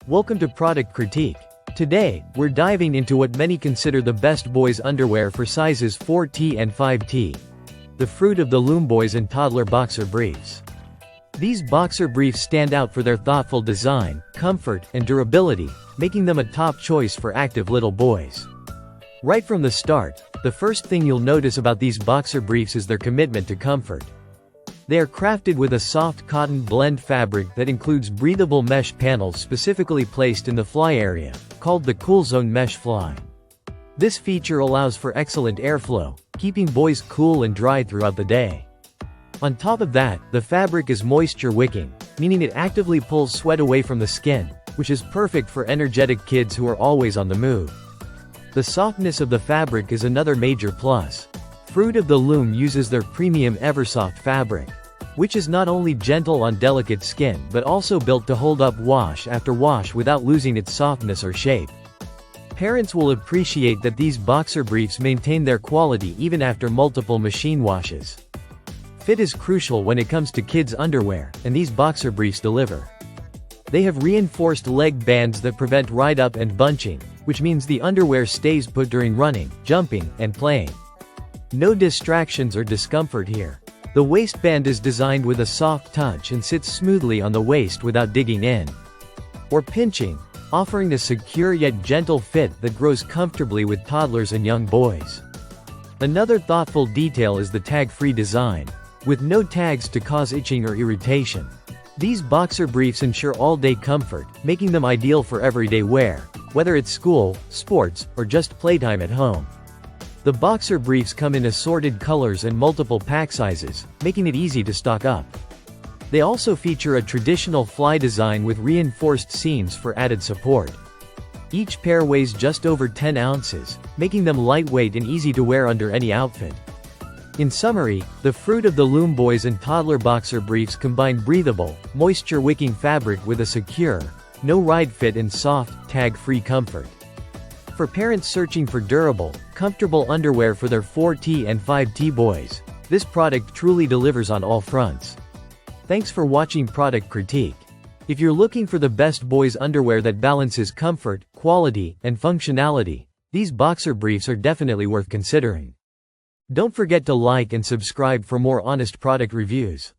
Welcome to Product Critique. Today, we're diving into what many consider the best boys' underwear for sizes 4T and 5T. The fruit of the Loom boys and toddler boxer briefs. These boxer briefs stand out for their thoughtful design, comfort, and durability, making them a top choice for active little boys. Right from the start, the first thing you'll notice about these boxer briefs is their commitment to comfort. They are crafted with a soft cotton blend fabric that includes breathable mesh panels specifically placed in the fly area, called the Cool Zone Mesh Fly. This feature allows for excellent airflow, keeping boys cool and dry throughout the day. On top of that, the fabric is moisture-wicking, meaning it actively pulls sweat away from the skin, which is perfect for energetic kids who are always on the move. The softness of the fabric is another major plus. Fruit of the Loom uses their premium Eversoft fabric, which is not only gentle on delicate skin but also built to hold up wash after wash without losing its softness or shape. Parents will appreciate that these boxer briefs maintain their quality even after multiple machine washes. Fit is crucial when it comes to kids' underwear, and these boxer briefs deliver. They have reinforced leg bands that prevent ride-up and bunching, which means the underwear stays put during running, jumping, and playing. No distractions or discomfort here. The waistband is designed with a soft touch and sits smoothly on the waist without digging in or pinching, offering a secure yet gentle fit that grows comfortably with toddlers and young boys. Another thoughtful detail is the tag-free design, with no tags to cause itching or irritation. These boxer briefs ensure all-day comfort, making them ideal for everyday wear, whether it's school, sports, or just playtime at home. The boxer briefs come in assorted colors and multiple pack sizes, making it easy to stock up. They also feature a traditional fly design with reinforced seams for added support. Each pair weighs just over 10 ounces, making them lightweight and easy to wear under any outfit. In summary, the fruit of the Loom boys and toddler boxer briefs combine breathable, moisture-wicking fabric with a secure, no-ride fit and soft, tag-free comfort. For parents searching for durable, comfortable underwear for their 4T and 5T boys, this product truly delivers on all fronts. Thanks for watching Product Critique. If you're looking for the best boys' underwear that balances comfort, quality, and functionality, these boxer briefs are definitely worth considering. Don't forget to like and subscribe for more honest product reviews.